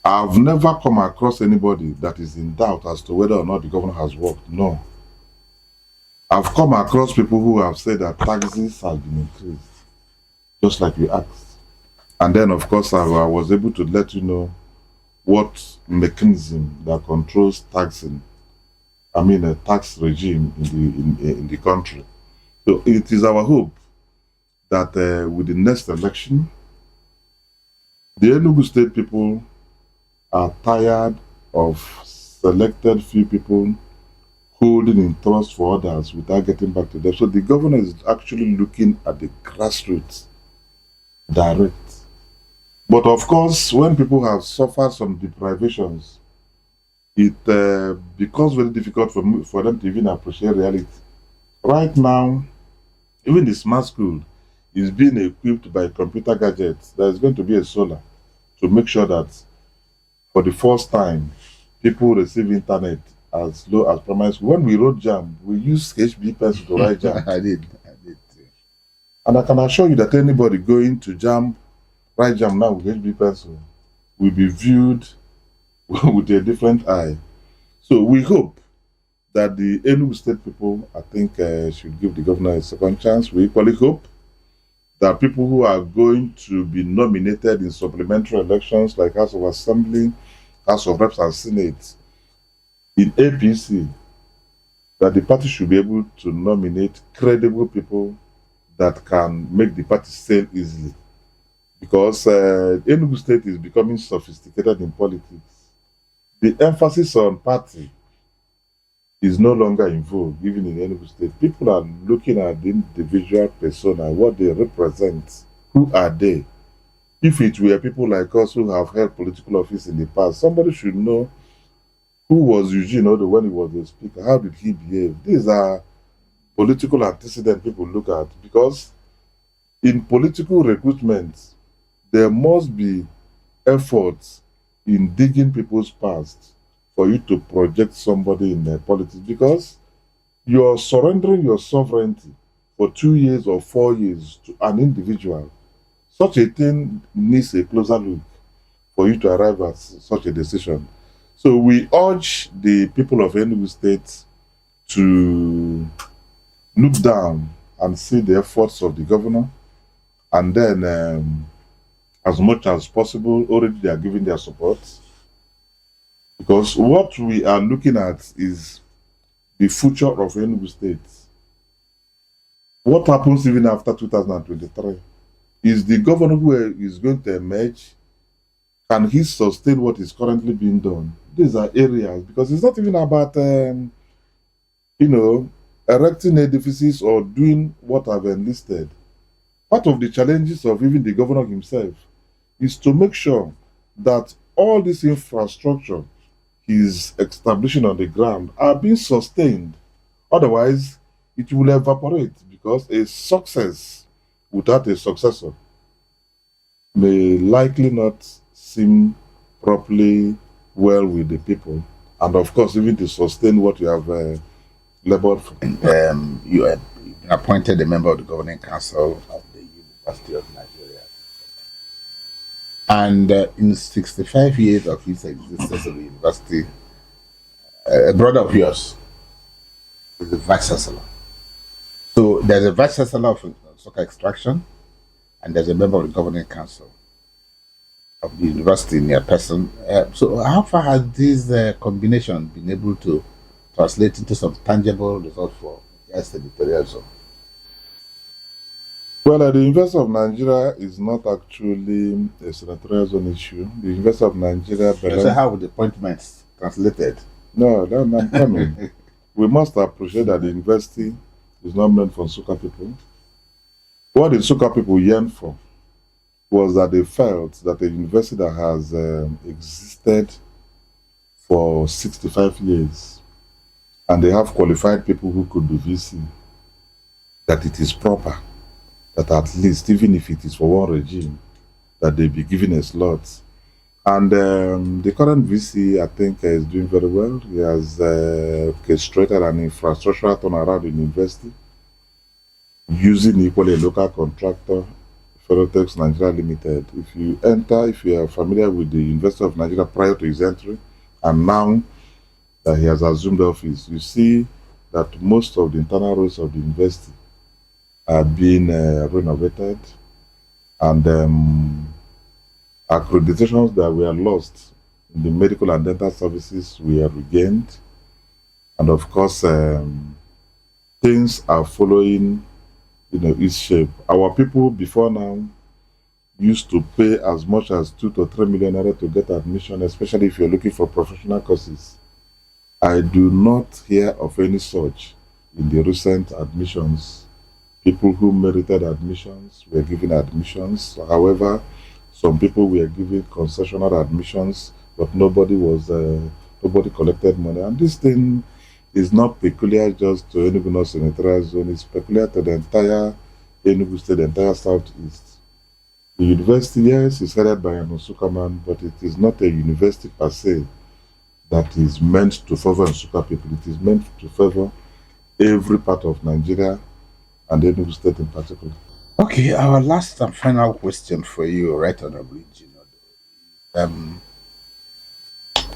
I've never come across anybody that is in doubt as to whether or not the governor has worked. No. I've come across people who have said that taxes have been increased, just like you asked. And then, of course, I was able to let you know what mechanism that controls taxing, a tax regime in the country. So it is our hope that with the next election, the Enugu State people are tired of selected few people holding in trust for others without getting back to them. So the governor is actually looking at the grassroots direct. But of course, when people have suffered some deprivations, it becomes very difficult for them to even appreciate reality. Right now, even the smart school is being equipped by computer gadgets. There is going to be a solar to make sure that for the first time, people receive internet as low as primary school. When we wrote JAM, we used HB pencil to write JAM. I did. And I can assure you that anybody going to write JAM now with HB pencil will be viewed with a different eye. So we hope that the Enugu State people, I think, should give the governor a second chance. We equally hope that people who are going to be nominated in supplementary elections like House of Assembly, House of Reps and Senate, in APC, that the party should be able to nominate credible people that can make the party sail easily. Because Enugu State is becoming sophisticated in politics. The emphasis on party is no longer in vogue, even in Enugu State. People are looking at the individual persona, what they represent, who are they. If it were people like us who have held political office in the past, somebody should know who was Eugene Odo when he was the speaker, how did he behave. These are political antecedents people look at, because in political recruitment, there must be efforts in digging people's past for you to project somebody in politics, because you're surrendering your sovereignty for 2 years or 4 years to an individual. Such a thing needs a closer look for you to arrive at such a decision. So we urge the people of Enugu State to look down and see the efforts of the governor, and then as much as possible, already they are giving their support. Because what we are looking at is the future of Enugu State. What happens even after 2023? Is the governor who is going to emerge, can he sustain what is currently being done? These are areas, because it's not even about, erecting edifices or doing what I've enlisted. Part of the challenges of even the governor himself is to make sure that all this infrastructure he's establishing on the ground are being sustained. Otherwise, it will evaporate, because a success without a successor may likely not seem properly well with the people. And of course, even to sustain what you have labored for. You have been appointed a member of the governing council of the University of Nigeria. And in 65 years of its existence of the university, a brother of yours is the vice chancellor. So there's a vice chancellor of soccer extraction, and there's a member of the governing council of the university near person. So how far has this combination been able to translate into some tangible result for the editorial zone? Well, the University of Nigeria is not actually a senatorial zone issue. The University of Nigeria belongs... So how would the appointments translated? No, I'm coming. We must appreciate that the university is not meant for Nsukka people. What the Nsukka people yearned for was that they felt that a university that has existed for 65 years and they have qualified people who could be VC, that it is proper that at least, even if it is for one regime, that they be given a slot. And the current VC, I think, is doing very well. He has orchestrated an infrastructural turnaround in university, using equally a local contractor, Ferrotex Nigeria Limited. If you are familiar with the University of Nigeria prior to his entry, and now that he has assumed office, you see that most of the internal roads of the university are being renovated, and accreditations that were lost in the medical and dental services were regained, and of course, things are following, its shape. Our people before now used to pay as much as 2 to 3 million naira to get admission, especially if you're looking for professional courses. I do not hear of any such in the recent admissions. People who merited admissions were given admissions. However, some people were given concessional admissions, but nobody collected money. And this thing is not peculiar just to Enugu North Senatorial Zone. It's peculiar to the entire Enugu State, the entire Southeast. The university, yes, is headed by an Nsukaman, but it is not a university per se that is meant to favor Nsukka people. It is meant to favor every part of Nigeria and Enugu State in particular. Okay, our last and final question for you, Right Honorable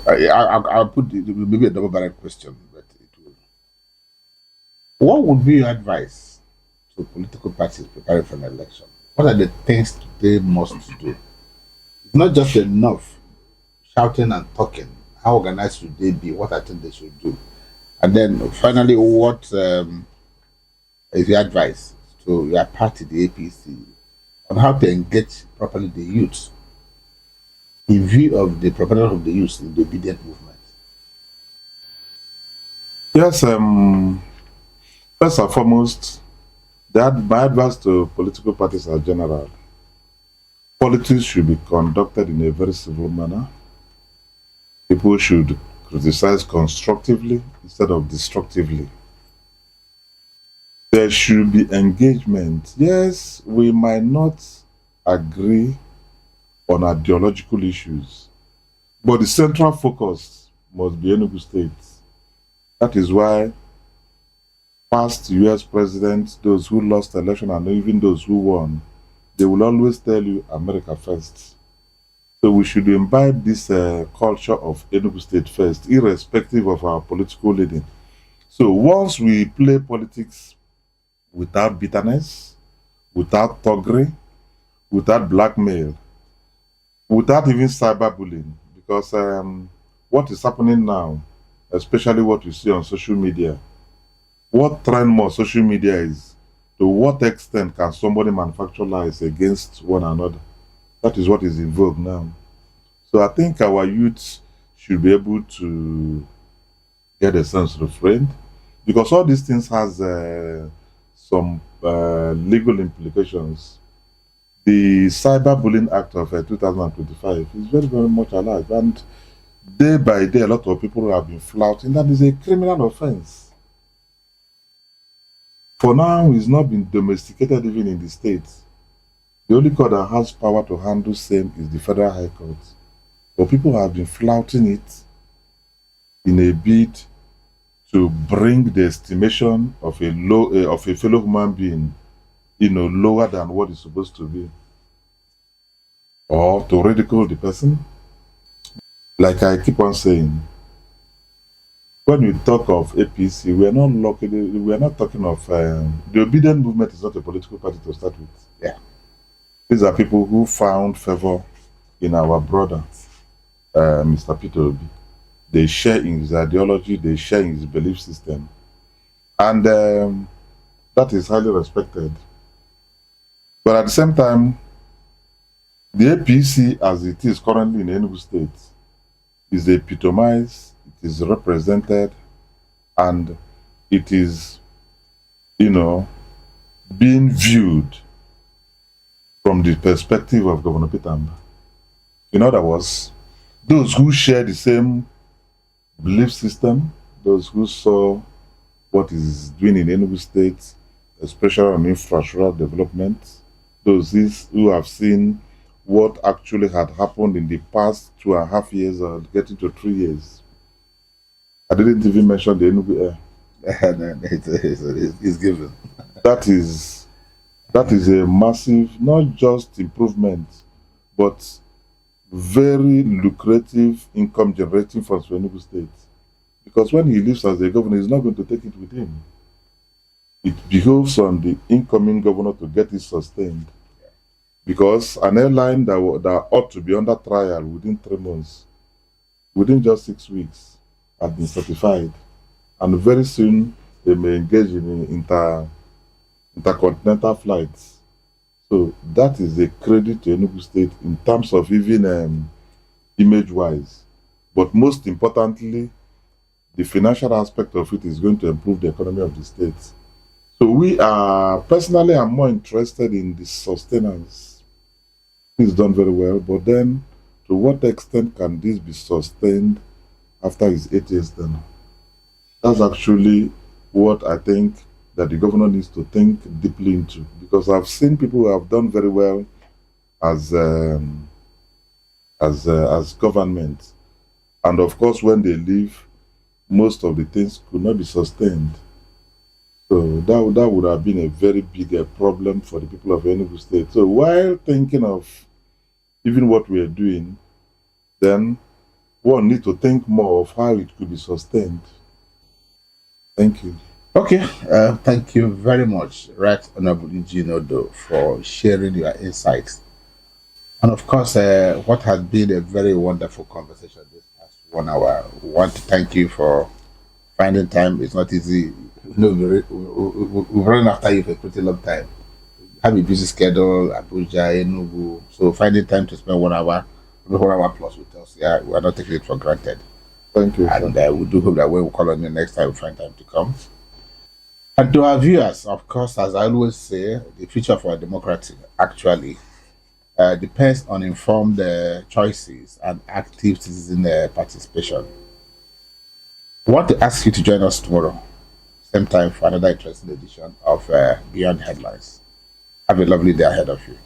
I'll put maybe a double-barrel question, but it will. What would be your advice to political parties preparing for an election? What are the things they must do? It's not just enough shouting and talking. How organized should they be? What I think they should do? And then finally, what is your advice to your party, the APC, on how to engage properly the youth in view of the preparation of the youth in the obedient movement? Yes, first and foremost, my advice to political parties as general, politics should be conducted in a very civil manner. People should criticize constructively instead of destructively. There should be engagement. Yes, we might not agree on ideological issues, but the central focus must be Enugu State. That is why past US presidents, those who lost the election and even those who won, they will always tell you America first. So we should imbibe this culture of Enugu State first, irrespective of our political leading. So once we play politics without bitterness, without thuggery, without blackmail, without even cyberbullying, because what is happening now, especially what you see on social media, what trend more social media is, to what extent can somebody manufacture lies against one another? That is what is in vogue now. So I think our youth should be able to get a sense refrained, because all these things has some legal implications. The Cyberbullying Act of 2025 is very, very much alive, and day by day, a lot of people have been flouting that is a criminal offense. For now, it's not been domesticated even in the states. The only court that has power to handle same is the Federal High Court. But people have been flouting it in a bid to bring the estimation of a fellow human being, lower than what it's supposed to be, or to ridicule the person. Like I keep on saying, when we talk of APC, we are not talking of the obedient movement. Is not a political party to start with. Yeah, these are people who found favor in our brother, Mr. Peter Obi. They share in his ideology, they share in his belief system, and that is highly respected. But at the same time, the APC, as it is currently in Enugu State, is epitomized, it is represented, and it is, being viewed from the perspective of Governor Peter Mbah. In other words, those who share the same belief system, those who saw what is doing in Enugu State, especially on infrastructural development, those who have seen what actually had happened in the past 2.5 years or getting to 3 years. I didn't even mention the Enugu Air. it's given. That is That is a massive, not just improvement, but very lucrative income generating for Enugu State. Because when he leaves as a governor, he's not going to take it with him. It behoves on the incoming governor to get it sustained. Because an airline that ought to be under trial within 3 months, within just 6 weeks, has been certified. And very soon, they may engage in intercontinental flights. So that is a credit to Enugu State in terms of even image-wise. But most importantly, the financial aspect of it is going to improve the economy of the state. So we are, personally, I'm more interested in the sustenance. It's done very well, but then to what extent can this be sustained after his 8 years done? That's actually what I think that the governor needs to think deeply into, because I've seen people who have done very well as government, and of course when they leave, most of the things could not be sustained. So that would have been a very big problem for the people of Enugu State. So while thinking of even what we are doing, then one needs to think more of how it could be sustained. Thank you. Okay, thank you very much, Right Honorable Inginodo, for sharing your insights. And of course, what has been a very wonderful conversation this past 1 hour. We want to thank you for finding time. It's not easy. You know, we've run after you for a pretty long time. Have a busy schedule, Abuja, Enugu. So finding time to spend 1 hour, 1 hour plus with us, yeah, we are not taking it for granted. Thank you. And we do hope that when we call on you next time, we find time to come. And to our viewers, of course, as I always say, the future of our democracy actually depends on informed choices and active citizen participation. I want to ask you to join us tomorrow, same time, for another interesting edition of Beyond Headlines. Have a lovely day ahead of you.